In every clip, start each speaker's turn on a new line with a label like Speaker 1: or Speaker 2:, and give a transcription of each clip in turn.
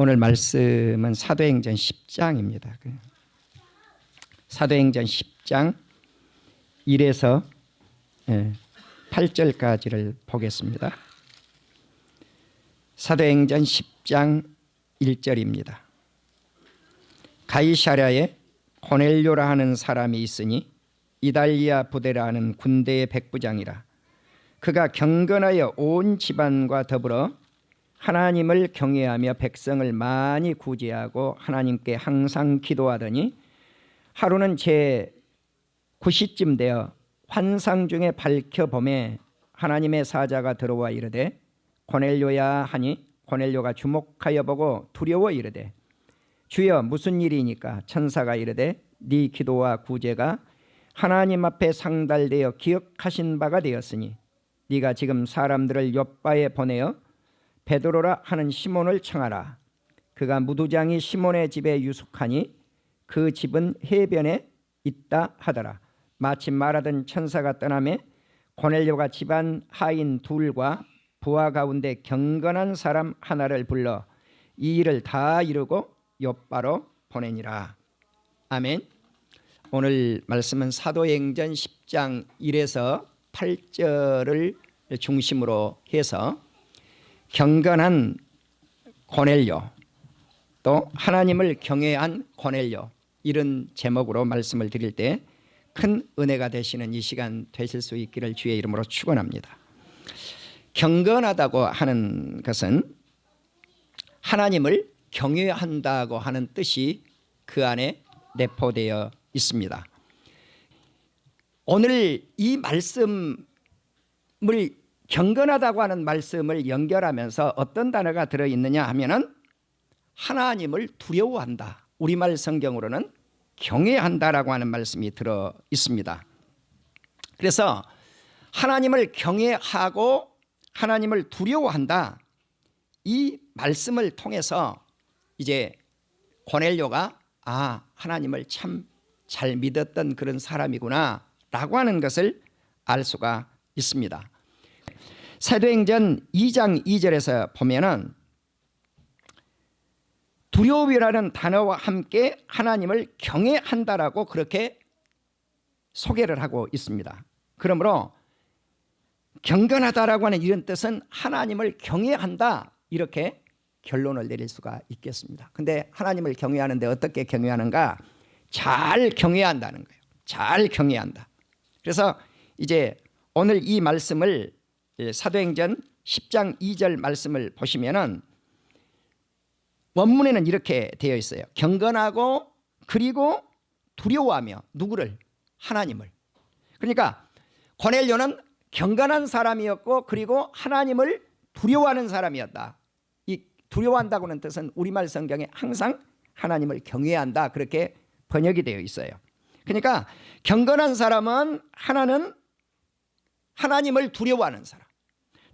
Speaker 1: 오늘 말씀은 사도행전 10장입니다. 사도행전 10장 1에서 8절까지를 보겠습니다. 사도행전 10장 1절입니다. 가이사랴에 고넬료라 하는 사람이 있으니 이달리아 부대라 하는 군대의 백부장이라. 그가 경건하여 온 집안과 더불어 하나님을 경외하며 백성을 많이 구제하고 하나님께 항상 기도하더니 하루는 제 9시쯤 되어 환상 중에 밝혀봄에 하나님의 사자가 들어와 이르되 고넬료야 하니 고넬료가 주목하여 보고 두려워 이르되 주여 무슨 일이니까? 천사가 이르되 네 기도와 구제가 하나님 앞에 상달되어 기억하신 바가 되었으니 네가 지금 사람들을 욥바에 보내어 베드로라 하는 시몬을 청하라. 그가 무두장이 시몬의 집에 유숙하니 그 집은 해변에 있다 하더라. 마침 말하던 천사가 떠나매 고넬료가 집안 하인 둘과 부하 가운데 경건한 사람 하나를 불러 이 일을 다 이루고 욥바로 보내니라. 아멘. 오늘 말씀은 사도행전 10장 1에서 8절을 중심으로 해서 경건한 고넬료, 또 하나님을 경외한 고넬료, 이런 제목으로 말씀을 드릴 때 큰 은혜가 되시는 이 시간 되실 수 있기를 주의 이름으로 축원합니다. 경건하다고 하는 것은 하나님을 경외한다고 하는 뜻이 그 안에 내포되어 있습니다. 오늘 이 말씀을 경건하다고 하는 말씀을 연결하면서 어떤 단어가 들어있느냐 하면은 하나님을 두려워한다. 우리말 성경으로는 경외한다라고 하는 말씀이 들어 있습니다. 그래서 하나님을 경외하고 하나님을 두려워한다. 이 말씀을 통해서 이제 고넬료가 하나님을 참 잘 믿었던 그런 사람이구나 라고 하는 것을 알 수가 있습니다. 사도행전 2장 2절에서 보면은 두려움이라는 단어와 함께 하나님을 경외한다라고 그렇게 소개를 하고 있습니다. 그러므로 경건하다라고 하는 이런 뜻은 하나님을 경외한다, 이렇게 결론을 내릴 수가 있겠습니다. 근데 하나님을 경외하는데 어떻게 경외하는가? 잘 경외한다는 거예요. 잘 경외한다. 그래서 이제 오늘 이 말씀을 사도행전 10장 2절 말씀을 보시면은 원문에는 이렇게 되어 있어요. 경건하고 그리고 두려워하며 누구를? 하나님을. 그러니까 고넬료는 경건한 사람이었고 그리고 하나님을 두려워하는 사람이었다. 이 두려워한다고 하는 뜻은 우리말 성경에 항상 하나님을 경외한다, 그렇게 번역이 되어 있어요. 그러니까 경건한 사람은 하나는 하나님을 두려워하는 사람,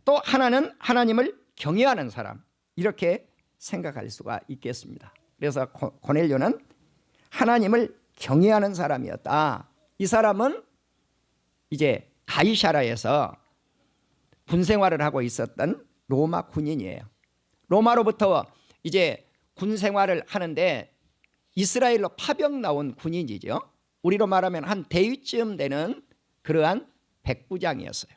Speaker 1: 또 하나는 하나님을 경외하는 사람, 이렇게 생각할 수가 있겠습니다. 그래서 고넬료는 하나님을 경외하는 사람이었다. 이 사람은 이제 가이사랴에서 군 생활을 하고 있었던 로마 군인이에요. 로마로부터 이제 군 생활을 하는데 이스라엘로 파병 나온 군인이죠. 우리로 말하면 한 대위쯤 되는 그러한 백부장이었어요.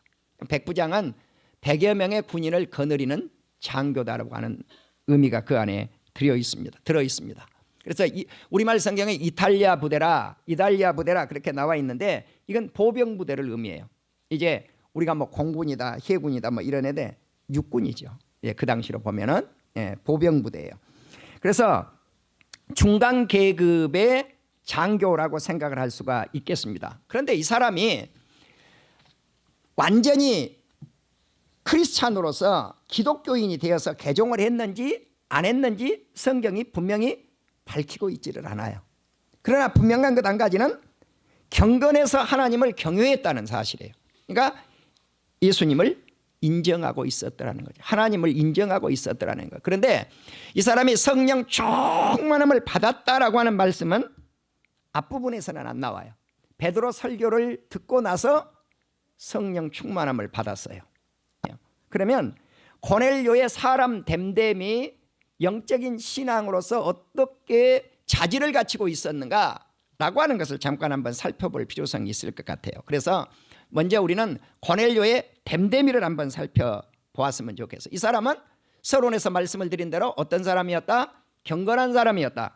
Speaker 1: 백부장은 100여 명의 군인을 거느리는 장교다라고 하는 의미가 그 안에 들어 있습니다. 그래서 우리말 성경에 이달리아 부대라 그렇게 나와 있는데 이건 보병 부대를 의미해요. 이제 우리가 뭐 공군이다, 해군이다 뭐 이런 애들 육군이죠. 그 당시로 보면은 보병 부대예요. 그래서 중간 계급의 장교라고 생각을 할 수가 있겠습니다. 그런데 이 사람이 완전히 크리스찬으로서 기독교인이 되어서 개종을 했는지 안 했는지 성경이 분명히 밝히고 있지를 않아요. 그러나 분명한 것 한 가지는 경건해서 하나님을 경외했다는 사실이에요. 그러니까 예수님을 인정하고 있었더라는 거죠. 하나님을 인정하고 있었더라는 거. 그런데 이 사람이 성령 충만함을 받았다라고 하는 말씀은 앞부분에서는 안 나와요. 베드로 설교를 듣고 나서 성령 충만함을 받았어요. 그러면 고넬료의 사람 됨됨이 영적인 신앙으로서 어떻게 자질을 갖추고 있었는가라고 하는 것을 잠깐 한번 살펴볼 필요성이 있을 것 같아요. 그래서 먼저 우리는 고넬료의 댐데미를 한번 살펴보았으면 좋겠어요. 이 사람은 서론에서 말씀을 드린 대로 어떤 사람이었다? 경건한 사람이었다.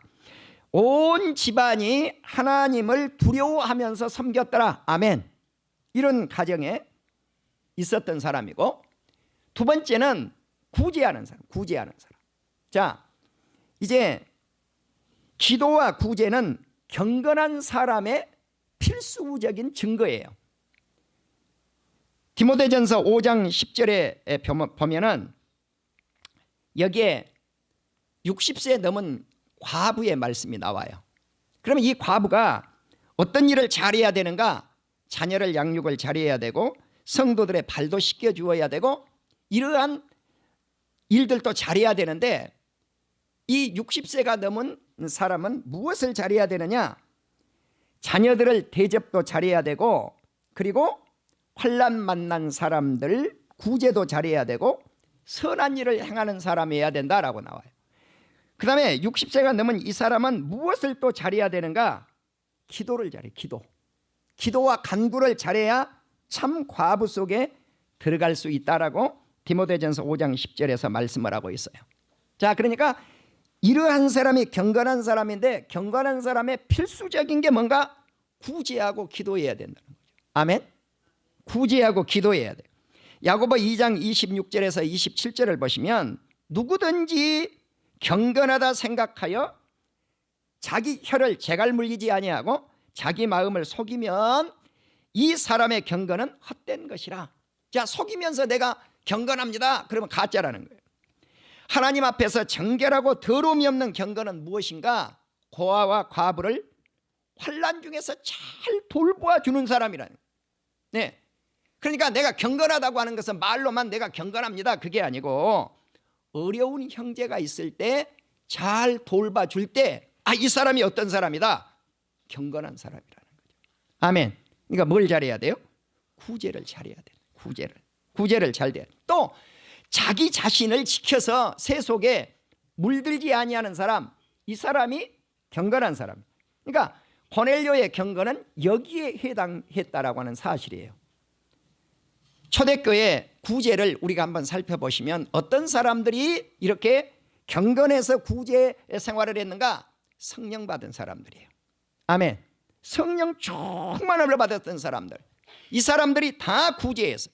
Speaker 1: 온 집안이 하나님을 두려워하면서 섬겼더라. 아멘. 이런 가정에 있었던 사람이고, 두 번째는 구제하는 사람. 자, 이제 기도와 구제는 경건한 사람의 필수적인 증거예요. 디모데전서 5장 10절에 보면은 여기에 60세 넘은 과부의 말씀이 나와요. 그러면 이 과부가 어떤 일을 잘해야 되는가? 자녀를 양육을 잘해야 되고, 성도들의 발도 씻겨 주어야 되고, 이러한 일들도 잘해야 되는데, 이 60세가 넘은 사람은 무엇을 잘해야 되느냐? 자녀들을 대접도 잘해야 되고, 그리고 환난 만난 사람들 구제도 잘해야 되고, 선한 일을 행하는 사람이어야 된다라고 나와요. 그 다음에 60세가 넘은 이 사람은 무엇을 또 잘해야 되는가? 기도를 잘해. 기도와 간구를 잘해야 참 과부 속에 들어갈 수 있다라고 디모데전서 5장 10절에서 말씀을 하고 있어요. 자, 그러니까 이러한 사람이 경건한 사람인데, 경건한 사람의 필수적인 게 뭔가? 구제하고 기도해야 된다는 거죠. 아멘. 구제하고 기도해야 돼요. 야고보 2장 26절에서 27절을 보시면, 누구든지 경건하다 생각하여 자기 혀를 재갈 물리지 아니하고 자기 마음을 속이면 이 사람의 경건은 헛된 것이라. 자, 속이면서 내가 경건합니다, 그러면 가짜라는 거예요. 하나님 앞에서 정결하고 더러움이 없는 경건은 무엇인가? 고아와 과부를 환난 중에서 잘 돌보아 주는 사람이라는 거예요. 네. 그러니까 내가 경건하다고 하는 것은 말로만 내가 경건합니다, 그게 아니고, 어려운 형제가 있을 때 잘 돌봐줄 때, 아, 이 사람이 어떤 사람이다? 경건한 사람이라는 거죠. 아멘. 그러니까 뭘 잘해야 돼요? 구제를 잘해야 돼요. 구제를 잘 돼요. 또 자기 자신을 지켜서 세 속에 물들지 아니하는 사람, 이 사람이 경건한 사람. 그러니까 고넬료의 경건은 여기에 해당했다라고 하는 사실이에요. 초대교회 구제를 우리가 한번 살펴보시면 어떤 사람들이 이렇게 경건해서 구제 생활을 했는가? 성령 받은 사람들이에요. 아멘. 성령 충만함을 받았던 사람들, 이 사람들이 다 구제했어요.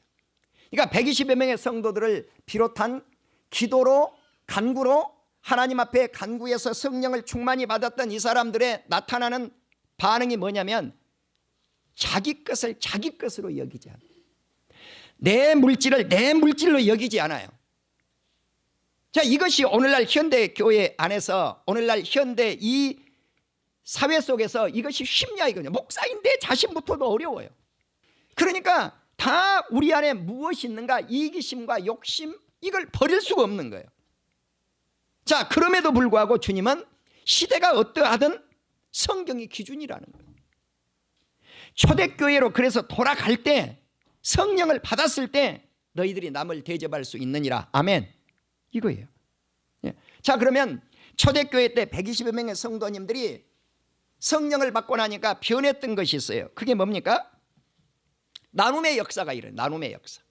Speaker 1: 그러니까 120여 명의 성도들을 비롯한 기도로, 간구로 하나님 앞에 간구해서 성령을 충만히 받았던 이 사람들의 나타나는 반응이 뭐냐면, 자기 것을 자기 것으로 여기지 않아요. 내 물질을 내 물질로 여기지 않아요. 자, 이것이 오늘날 현대 교회 안에서, 오늘날 현대 이 사회 속에서 이것이 쉽냐 이거냐. 목사인데 자신부터도 어려워요. 그러니까 다 우리 안에 무엇이 있는가? 이기심과 욕심, 이걸 버릴 수가 없는 거예요. 자, 그럼에도 불구하고 주님은 시대가 어떠하든 성경이 기준이라는 거예요. 초대교회로 그래서 돌아갈 때, 성령을 받았을 때 너희들이 남을 대접할 수 있느니라. 아멘. 이거예요. 자, 그러면 초대교회 때 120여 명의 성도님들이 성령을 받고 나니까 변했던 것이 있어요. 그게 뭡니까? 나눔의 역사가 일어나요. 나눔의 역사.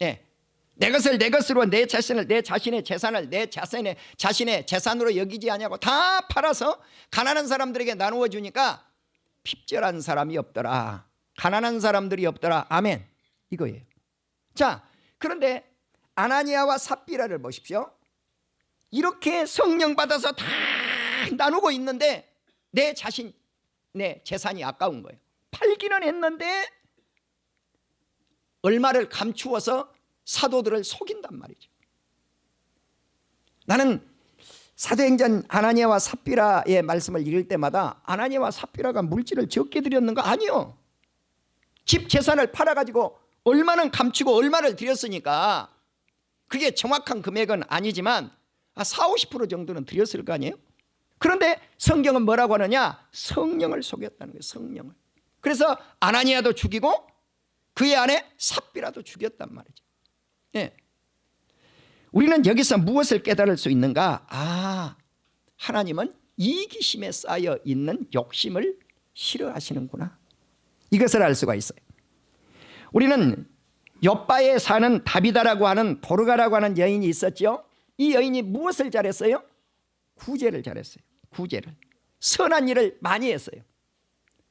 Speaker 1: 내 것을 내 것으로, 내 자신을, 내 자신의 재산을 내 자신의 재산으로 여기지 아니하고 다 팔아서 가난한 사람들에게 나누어 주니까 핍절한 사람이 없더라. 가난한 사람들이 없더라. 아멘. 이거예요. 자, 그런데 아나니아와 삽비라를 보십시오. 이렇게 성령 받아서 다 나누고 있는데 내 자신, 내 재산이 아까운 거예요. 팔기는 했는데 얼마를 감추어서 사도들을 속인단 말이죠. 나는 사도행전 아나니아와 삽비라의 말씀을 읽을 때마다 아나니아와 삽비라가 물질을 적게 드렸는가? 아니요. 집 재산을 팔아가지고 얼마는 감추고 얼마를 드렸으니까 그게 정확한 금액은 아니지만 40-50% 정도는 드렸을 거 아니에요. 그런데 성경은 뭐라고 하느냐? 성령을 속였다는 거예요. 성령을. 그래서 아나니아도 죽이고 그의 아내 삽비라도 죽였단 말이죠. 예. 우리는 여기서 무엇을 깨달을 수 있는가? 하나님은 이기심에 쌓여 있는 욕심을 싫어하시는구나. 이것을 알 수가 있어요. 우리는 욥바에 사는 다비다라고 하는 도르가라고 하는 여인이 있었죠. 이 여인이 무엇을 잘했어요? 구제를 잘했어요. 구제를. 선한 일을 많이 했어요.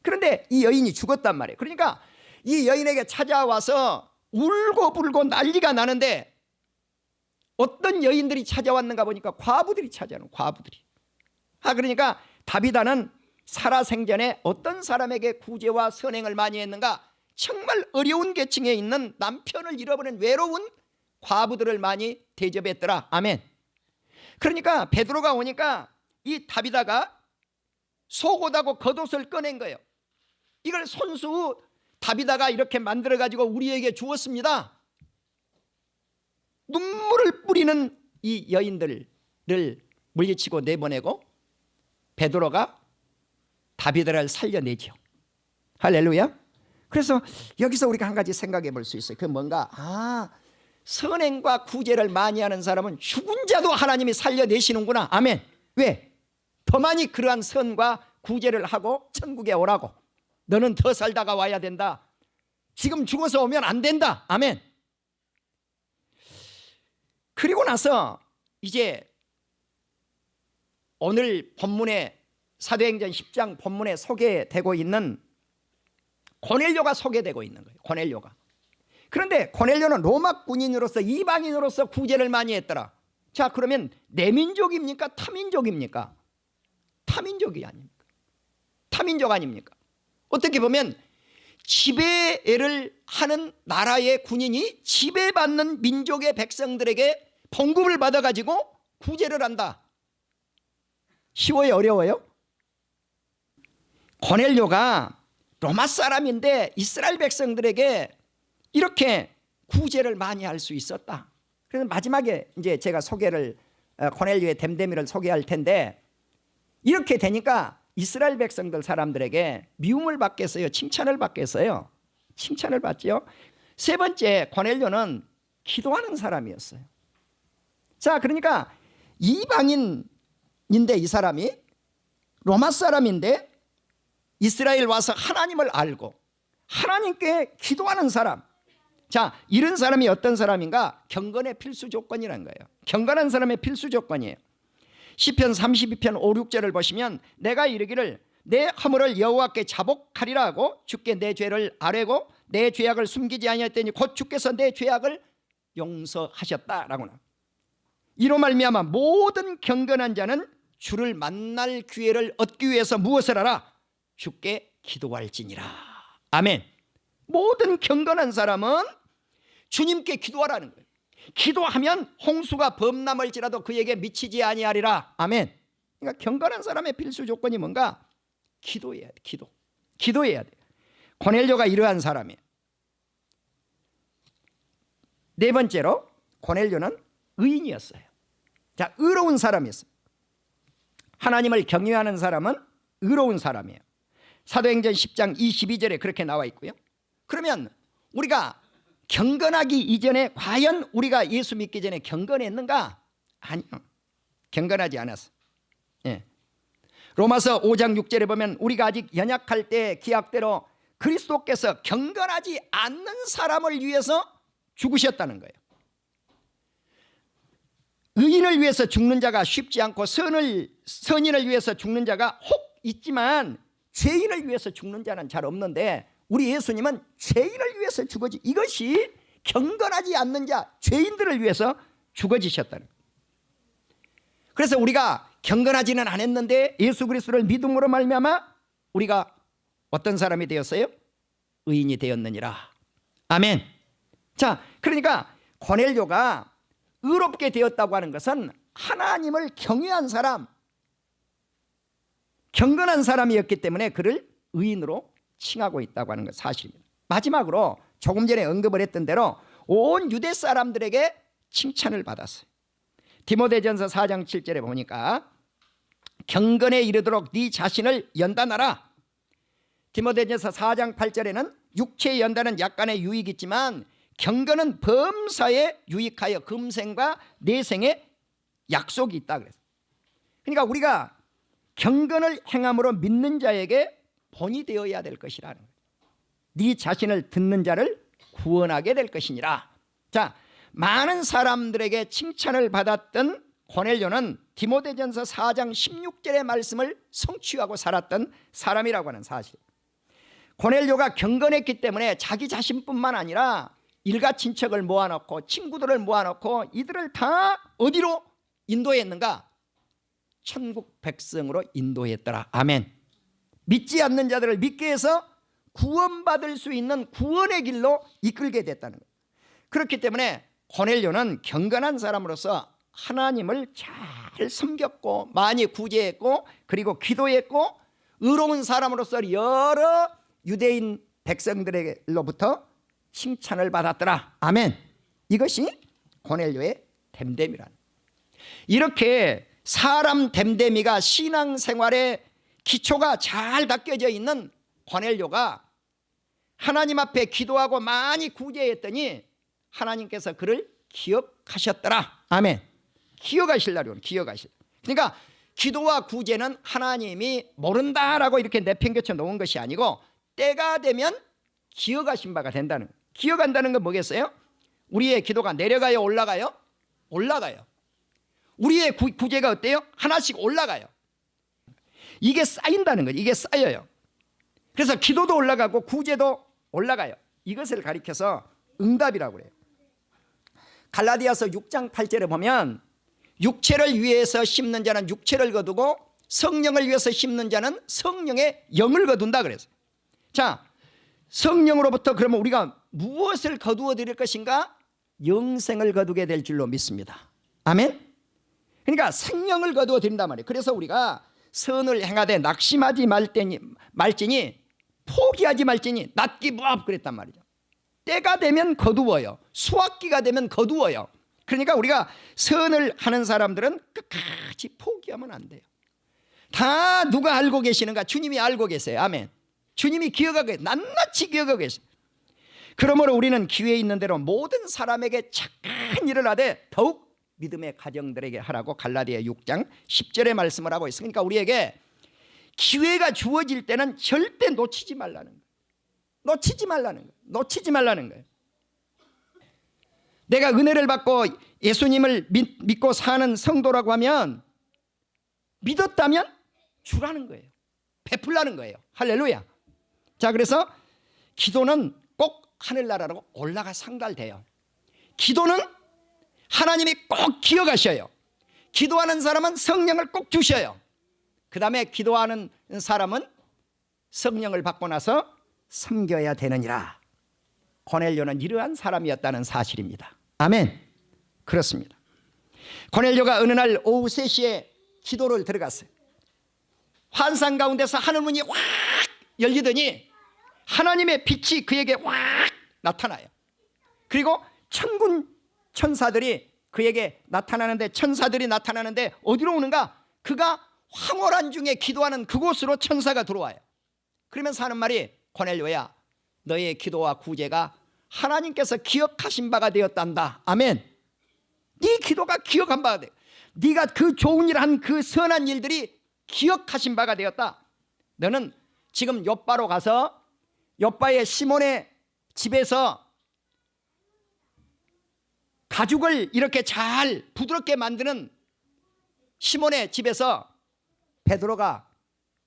Speaker 1: 그런데 이 여인이 죽었단 말이에요. 그러니까 이 여인에게 찾아와서 울고불고 난리가 나는데 어떤 여인들이 찾아왔는가 보니까 과부들이 찾아오는, 과부들이. 그러니까 다비다는 살아생전에 어떤 사람에게 구제와 선행을 많이 했는가? 정말 어려운 계층에 있는 남편을 잃어버린 외로운 과부들을 많이 대접했더라. 아멘. 그러니까 베드로가 오니까 이 다비다가 속옷하고 겉옷을 꺼낸 거예요. 이걸 손수 다비다가 이렇게 만들어 가지고 우리에게 주었습니다. 눈물을 뿌리는 이 여인들을 물리치고 내보내고 베드로가 다비다를 살려내죠. 할렐루야. 그래서 여기서 우리가 한 가지 생각해 볼 수 있어요. 그게 뭔가? 선행과 구제를 많이 하는 사람은 죽은 자도 하나님이 살려내시는구나. 아멘. 왜? 더 많이 그러한 선과 구제를 하고 천국에 오라고. 너는 더 살다가 와야 된다. 지금 죽어서 오면 안 된다. 아멘. 그리고 나서 이제 오늘 본문에 사도행전 10장 본문에 소개되고 있는 고넬료가 소개되고 있는 거예요. 고넬료가. 그런데 고넬료는 로마 군인으로서 이방인으로서 구제를 많이 했더라. 자, 그러면 내민족입니까? 타민족입니까? 타민족이 아닙니까? 타민족 아닙니까? 어떻게 보면 지배를 하는 나라의 군인이 지배받는 민족의 백성들에게 봉급을 받아가지고 구제를 한다. 쉬워요? 어려워요? 고넬료가 로마 사람인데 이스라엘 백성들에게 이렇게 구제를 많이 할 수 있었다. 그래서 마지막에 이제 제가 고넬료의 댐데미를 소개할 텐데 이렇게 되니까 이스라엘 백성들 사람들에게 미움을 받겠어요? 칭찬을 받겠어요? 칭찬을 받죠. 세 번째, 고넬료는 기도하는 사람이었어요. 자, 그러니까 이방인인데 이 사람이 로마 사람인데 이스라엘 와서 하나님을 알고 하나님께 기도하는 사람. 자, 이런 사람이 어떤 사람인가? 경건의 필수 조건이라는 거예요. 경건한 사람의 필수 조건이에요. 시편 32편 5, 6절을 보시면 내가 이르기를 내 허물을 여호와께 자복하리라 하고 주께 내 죄를 아뢰고 내 죄악을 숨기지 아니하였더니 곧 주께서 내 죄악을 용서하셨다라고나. 이로 말미암아 모든 경건한 자는 주를 만날 기회를 얻기 위해서 무엇을 하라? 주께 기도할지니라. 아멘. 모든 경건한 사람은 주님께 기도하라는 거예요. 기도하면 홍수가 범람할지라도 그에게 미치지 아니하리라. 아멘. 그러니까 경건한 사람의 필수 조건이 뭔가? 기도해야 돼. 기도해야 돼. 고넬료가 이러한 사람이에요. 네 번째로 고넬료는 의인이었어요. 자, 의로운 사람이었어요. 하나님을 경외하는 사람은 의로운 사람이에요. 사도행전 10장 22절에 그렇게 나와 있고요. 그러면 우리가 경건하기 이전에 과연 우리가 예수 믿기 전에 경건했는가? 아니요. 경건하지 않았어. 예. 로마서 5장 6절에 보면 우리가 아직 연약할 때 기약대로 그리스도께서 경건하지 않는 사람을 위해서 죽으셨다는 거예요. 의인을 위해서 죽는 자가 쉽지 않고 선인을 위해서 죽는 자가 혹 있지만 죄인을 위해서 죽는 자는 잘 없는데 우리 예수님은 죄인을 위해서 죽어지, 이것이 경건하지 않는 자, 죄인들을 위해서 죽어지셨다는 거예요. 그래서 우리가 경건하지는 않았는데 예수 그리스도를 믿음으로 말미암아 우리가 어떤 사람이 되었어요? 의인이 되었느니라. 아멘. 자, 그러니까 고넬료가 의롭게 되었다고 하는 것은 하나님을 경외한 사람, 경건한 사람이었기 때문에 그를 의인으로 칭하고 있다고 하는 것 사실입니다. 마지막으로 조금 전에 언급을 했던 대로 온 유대 사람들에게 칭찬을 받았어요. 디모데전서 4장 7절에 보니까 경건에 이르도록 네 자신을 연단하라. 디모데전서 4장 8절에는 육체의 연단은 약간의 유익이 있지만 경건은 범사에 유익하여 금생과 내생에 약속이 있다 그랬어요. 그러니까 우리가 경건을 행함으로 믿는 자에게 본이 되어야 될 것이라는 거예요. 네 자신을 듣는 자를 구원하게 될 것이니라. 자, 많은 사람들에게 칭찬을 받았던 고넬료는 디모데전서 4장 16절의 말씀을 성취하고 살았던 사람이라고 하는 사실. 고넬료가 경건했기 때문에 자기 자신뿐만 아니라 일가 친척을 모아놓고 친구들을 모아놓고 이들을 다 어디로 인도했는가? 천국 백성으로 인도했더라. 아멘. 믿지 않는 자들을 믿게 해서 구원받을 수 있는 구원의 길로 이끌게 됐다는 거예요. 그렇기 때문에 고넬료는 경건한 사람으로서 하나님을 잘 섬겼고 많이 구제했고 그리고 기도했고 의로운 사람으로서 여러 유대인 백성들로부터 칭찬을 받았더라. 아멘. 이것이 고넬료의 됨됨이라는 거예요. 이렇게 사람 됨됨이가 신앙생활의 기초가 잘 닦여져 있는 고넬료가 하나님 앞에 기도하고 많이 구제했더니 하나님께서 그를 기억하셨더라. 아멘. 기억하실라고요. 기억하실. 그러니까 기도와 구제는 하나님이 모른다라고 이렇게 내팽개쳐 놓은 것이 아니고 때가 되면 기억하신 바가 된다는 거예요. 기억한다는 건 뭐겠어요? 우리의 기도가 내려가요, 올라가요? 올라가요. 우리의 구제가 어때요? 하나씩 올라가요. 이게 쌓인다는 거죠. 이게 쌓여요. 그래서 기도도 올라가고 구제도 올라가요. 이것을 가리켜서 응답이라고 그래요. 갈라디아서 6장 8절에 보면 육체를 위해서 심는 자는 육체를 거두고 성령을 위해서 심는 자는 성령의 영을 거둔다 그랬어요. 자, 성령으로부터 그러면 우리가 무엇을 거두어 드릴 것인가? 영생을 거두게 될 줄로 믿습니다. 아멘. 그러니까 생명을 거두어 드린단 말이에요. 그래서 우리가 선을 행하되 낙심하지 말지니 포기하지 말지니 낫기 무합 그랬단 말이죠. 때가 되면 거두어요. 수확기가 되면 거두어요. 그러니까 우리가 선을 하는 사람들은 끝까지 포기하면 안 돼요. 다 누가 알고 계시는가? 주님이 알고 계세요. 아멘. 주님이 기억하고 계세요. 낱낱이 기억하고 계세요. 그러므로 우리는 기회 있는 대로 모든 사람에게 착한 일을 하되 더욱 믿음의 가정들에게 하라고 갈라디아 6장 10절의 말씀을 하고 있습니다. 그러니까 우리에게 기회가 주어질 때는 절대 놓치지 말라는 거예요. 놓치지 말라는 거예요. 놓치지 말라는 거예요. 내가 은혜를 받고 예수님을 믿고 사는 성도라고 하면 믿었다면 주라는 거예요. 베풀라는 거예요. 할렐루야. 자, 그래서 기도는 꼭 하늘나라로 올라가 상달돼요. 기도는 하나님이 꼭 기억하셔요. 기도하는 사람은 성령을 꼭 주셔요. 그 다음에 기도하는 사람은 성령을 받고 나서 섬겨야 되느니라. 고넬료는 이러한 사람이었다는 사실입니다. 아멘. 그렇습니다. 고넬료가 어느 날 오후 3시에 기도를 들어갔어요. 환상 가운데서 하늘문이 확 열리더니 하나님의 빛이 그에게 확 나타나요. 그리고 천군 천사들이 그에게 나타나는데, 천사들이 나타나는데 어디로 오는가? 그가 황홀한 중에 기도하는 그곳으로 천사가 들어와요. 그러면서 하는 말이, 고넬료야, 너의 기도와 구제가 하나님께서 기억하신 바가 되었단다. 아멘. 네 기도가 기억한 바가 돼. 네가 그 좋은 일 한 그 선한 일들이 기억하신 바가 되었다. 너는 지금 욥바로 가서 욥바의 시몬의 집에서 가죽을 이렇게 잘 부드럽게 만드는 시몬의 집에서 베드로가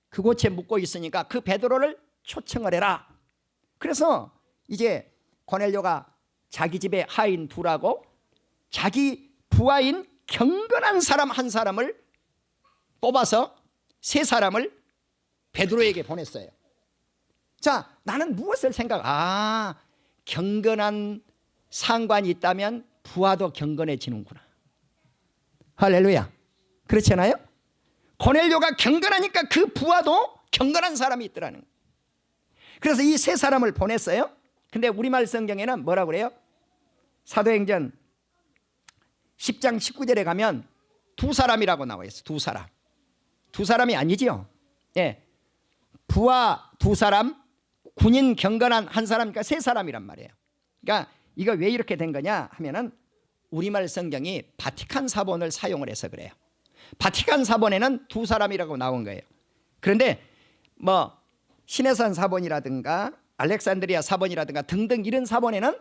Speaker 1: 그곳에 묵고 있으니까 그 베드로를 초청을 해라. 그래서 이제 고넬료가 자기 집에 하인 둘하고 자기 부하인 경건한 사람 한 사람을 뽑아서 3사람을 베드로에게 보냈어요. 자, 나는 무엇을 경건한 상관이 있다면 부하도 경건해지는구나. 할렐루야. 그렇지 않아요? 고넬료가 경건하니까 그 부하도 경건한 사람이 있더라는 거예요. 그래서 이 3사람을 보냈어요. 근데 우리말 성경에는 뭐라고 그래요? 사도행전 10장 19절에 가면 2사람이라고 나와 있어요. 2사람. 2사람이 아니지요. 예. 부하 2사람, 군인 경건한 1사람이니까 3사람이란 말이에요. 그러니까 이거 왜 이렇게 된 거냐 하면은 우리말 성경이 바티칸 사본을 사용을 해서 그래요. 바티칸 사본에는 두 사람이라고 나온 거예요. 그런데 뭐 시내산 사본이라든가 알렉산드리아 사본이라든가 등등 이런 사본에는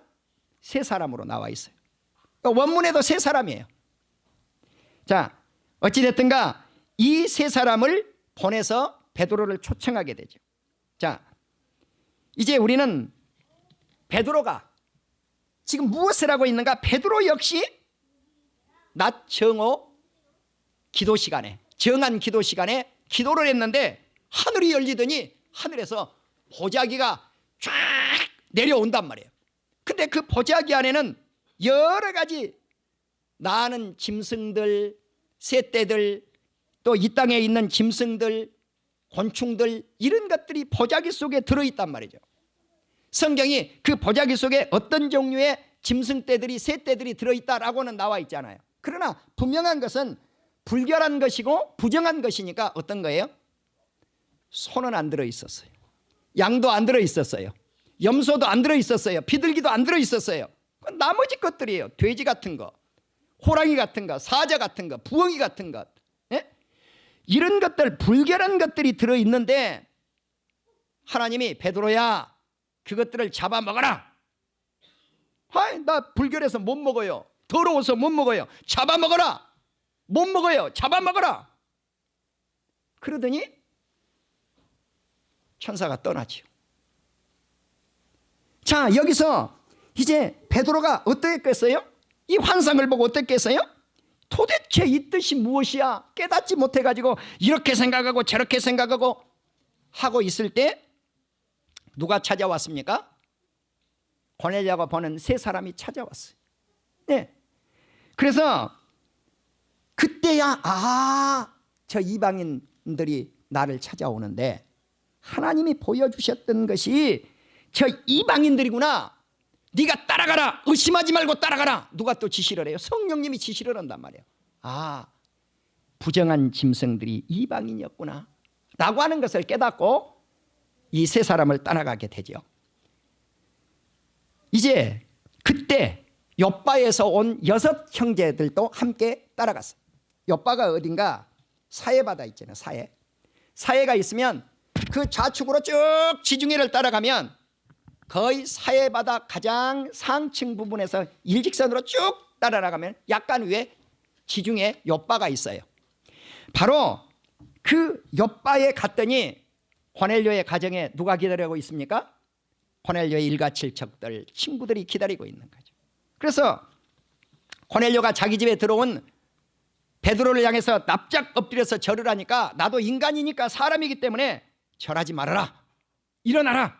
Speaker 1: 세 사람으로 나와 있어요. 원문에도 세 사람이에요. 자, 어찌됐든가 이 세 사람을 보내서 베드로를 초청하게 되죠. 자, 이제 우리는 베드로가 지금 무엇을 하고 있는가? 베드로 역시 낮 정오 기도 시간에, 정한 기도 시간에 기도를 했는데 하늘이 열리더니 하늘에서 보자기가 쫙 내려온단 말이에요. 근데 그 보자기 안에는 여러 가지 나는 짐승들, 새떼들, 또 이 땅에 있는 짐승들, 곤충들 이런 것들이 보자기 속에 들어있단 말이죠. 성경이 그 보자기 속에 어떤 종류의 짐승떼들이, 새떼들이 들어있다라고는 나와 있잖아요. 그러나 분명한 것은 불결한 것이고 부정한 것이니까 어떤 거예요? 소는 안 들어있었어요. 양도 안 들어있었어요. 염소도 안 들어있었어요. 비둘기도 안 들어있었어요. 나머지 것들이에요. 돼지 같은 거, 호랑이 같은 거, 사자 같은 거, 부엉이 같은 것, 예? 이런 것들, 불결한 것들이 들어있는데 하나님이 베드로야 그것들을 잡아먹어라. 나 불결해서 못 먹어요. 더러워서 못 먹어요. 잡아먹어라. 못 먹어요. 잡아먹어라. 그러더니 천사가 떠나죠. 자, 여기서 이제 베드로가 어떻겠어요? 이 환상을 보고 어떻겠어요? 도대체 이 뜻이 무엇이야? 깨닫지 못해가지고 이렇게 생각하고 저렇게 생각하고 하고 있을 때 누가 찾아왔습니까? 고넬료가 보는 세 사람이 찾아왔어요. 네. 그래서 그때야 저 이방인들이 나를 찾아오는데 하나님이 보여주셨던 것이 저 이방인들이구나. 네가 따라가라. 의심하지 말고 따라가라. 누가 또 지시를 해요? 성령님이 지시를 한단 말이에요. 부정한 짐승들이 이방인이었구나 라고 하는 것을 깨닫고 이 세 사람을 따라가게 되죠. 이제 그때 욥바에서 온 6 형제들도 함께 따라갔어요. 욥바가 어딘가 사해바다 있잖아요. 사해가 있으면 그 좌측으로 쭉 지중해를 따라가면 거의 사해바다 가장 상층 부분에서 일직선으로 쭉 따라가면 약간 위에 지중해 욥바가 있어요. 바로 그 욥바에 갔더니 고넬료의 가정에 누가 기다리고 있습니까? 고넬료의 일가칠척들, 친구들이 기다리고 있는 거죠. 그래서 고넬료가 자기 집에 들어온 베드로를 향해서 납작 엎드려서 절을 하니까 나도 인간이니까 사람이기 때문에 절하지 말아라. 일어나라.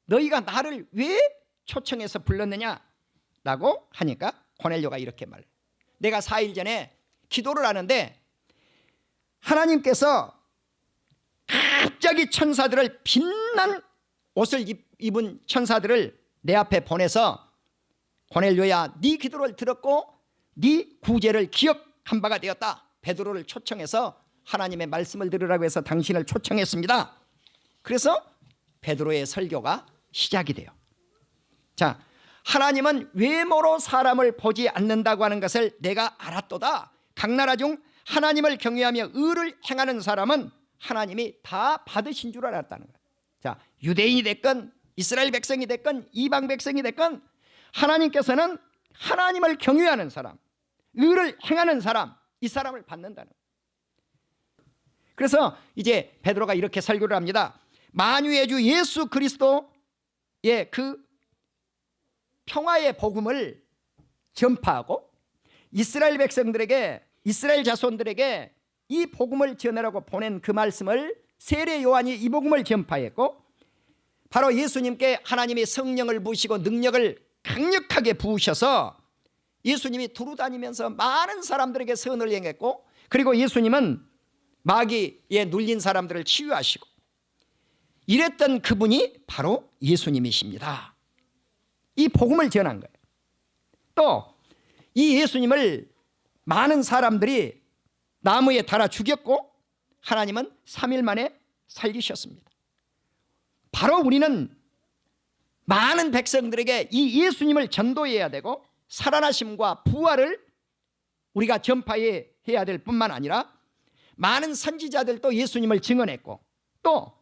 Speaker 1: 너희가 나를 왜 초청해서 불렀느냐? 라고 하니까 고넬료가 이렇게 말해요. 내가 4일 전에 기도를 하는데 하나님께서 갑자기 천사들을 빛난 옷을 입은 천사들을 내 앞에 보내서 고넬료야 네 기도를 들었고 네 구제를 기억한 바가 되었다. 베드로를 초청해서 하나님의 말씀을 들으라고 해서 당신을 초청했습니다. 그래서 베드로의 설교가 시작이 돼요. 자, 하나님은 외모로 사람을 보지 않는다고 하는 것을 내가 알았도다. 각 나라 중 하나님을 경외하며 의를 행하는 사람은 하나님이 다 받으신 줄 알았다는 거예요. 자, 유대인이 됐건 이스라엘 백성이 됐건 이방 백성이 됐건 하나님께서는 하나님을 경외하는 사람, 의를 행하는 사람, 이 사람을 받는다는 거예요. 그래서 이제 베드로가 이렇게 설교를 합니다. 만유의 주 예수 그리스도의 그 평화의 복음을 전파하고 이스라엘 백성들에게, 이스라엘 자손들에게 이 복음을 전하라고 보낸 그 말씀을 세례 요한이 이 복음을 전파했고 바로 예수님께 하나님이 성령을 부으시고 능력을 강력하게 부으셔서 예수님이 두루다니면서 많은 사람들에게 선을 행했고 그리고 예수님은 마귀에 눌린 사람들을 치유하시고 이랬던 그분이 바로 예수님이십니다. 이 복음을 전한 거예요. 또 이 예수님을 많은 사람들이 나무에 달아 죽였고 하나님은 3일 만에 살리셨습니다. 바로 우리는 많은 백성들에게 이 예수님을 전도해야 되고 살아나심과 부활을 우리가 전파해야 될 뿐만 아니라 많은 선지자들도 예수님을 증언했고 또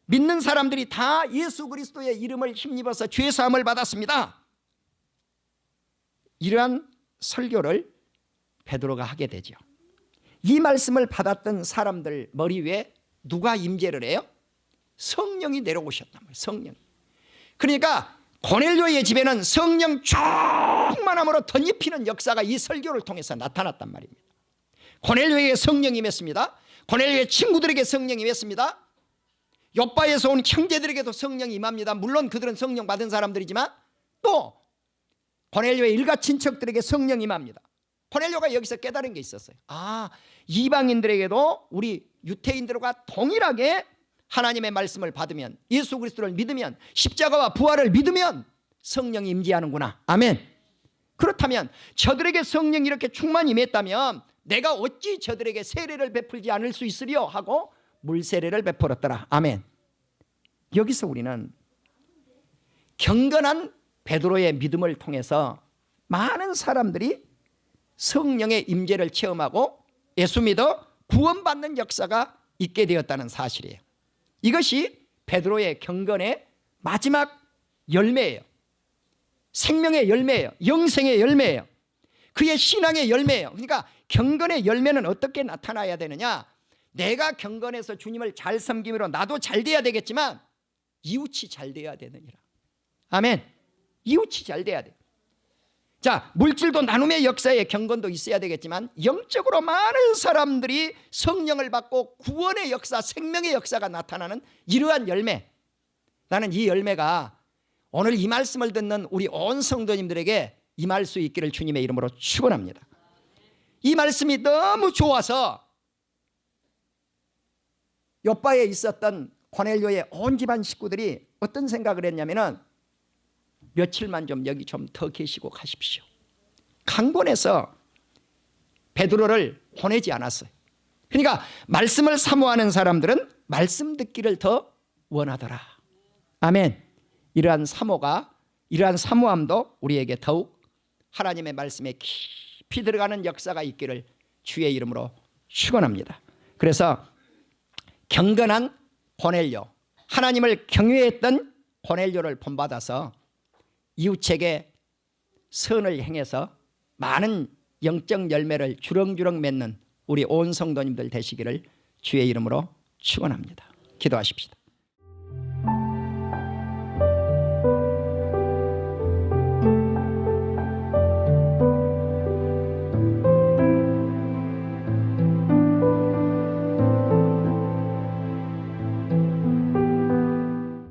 Speaker 1: 믿는 사람들이 다 예수 그리스도의 이름을 힘입어서 죄사함을 받았습니다. 이러한 설교를 베드로가 하게 되죠. 이 말씀을 받았던 사람들 머리 위에 누가 임재를 해요? 성령이 내려오셨단 말이에요. 성령. 그러니까 고넬료의 집에는 성령 충만함으로 덧입히는 역사가 이 설교를 통해서 나타났단 말입니다. 고넬료에게 성령이 임했습니다. 고넬료의 친구들에게 성령이 임했습니다. 욥바에서 온 형제들에게도 성령이 임합니다. 물론 그들은 성령 받은 사람들이지만 또 고넬료의 일가 친척들에게 성령이 임합니다. 고넬료가 여기서 깨달은 게 있었어요. 아, 이방인들에게도 우리 유태인들과 동일하게 하나님의 말씀을 받으면, 예수 그리스도를 믿으면, 십자가와 부활을 믿으면 성령이 임재하는구나. 아멘. 그렇다면 저들에게 성령이 이렇게 충만히 임했다면 내가 어찌 저들에게 세례를 베풀지 않을 수 있으리요 하고 물세례를 베풀었더라. 아멘. 여기서 우리는 경건한 베드로의 믿음을 통해서 많은 사람들이 성령의 임재를 체험하고 예수 믿어 구원받는 역사가 있게 되었다는 사실이에요. 이것이 베드로의 경건의 마지막 열매예요. 생명의 열매예요. 영생의 열매예요. 그의 신앙의 열매예요. 그러니까 경건의 열매는 어떻게 나타나야 되느냐? 내가 경건해서 주님을 잘 섬김으로 나도 잘 돼야 되겠지만 이웃이 잘 돼야 되느니라. 아멘. 이웃이 잘 돼야 돼. 자, 물질도 나눔의 역사에 경건도 있어야 되겠지만 영적으로 많은 사람들이 성령을 받고 구원의 역사, 생명의 역사가 나타나는 이러한 열매, 나는 이 열매가 오늘 이 말씀을 듣는 우리 온 성도님들에게 임할 수 있기를 주님의 이름으로 축원합니다. 이 말씀이 너무 좋아서 욥바에 있었던 고넬료의 온 집안 식구들이 어떤 생각을 했냐면은 며칠만 좀 여기 좀 더 계시고 가십시오. 강권해서 베드로를 보내지 않았어요. 그러니까 말씀을 사모하는 사람들은 말씀 듣기를 더 원하더라. 아멘. 이러한 사모가, 이러한 사모함도 우리에게 더욱 하나님의 말씀에 깊이 들어가는 역사가 있기를 주의 이름으로 축원합니다. 그래서 경건한 고넬료, 하나님을 경외했던 고넬료를 본받아서 이웃에게 선을 행해서 많은 영적 열매를 주렁주렁 맺는 우리 온 성도님들 되시기를 주의 이름으로 축원합니다. 기도하십시다.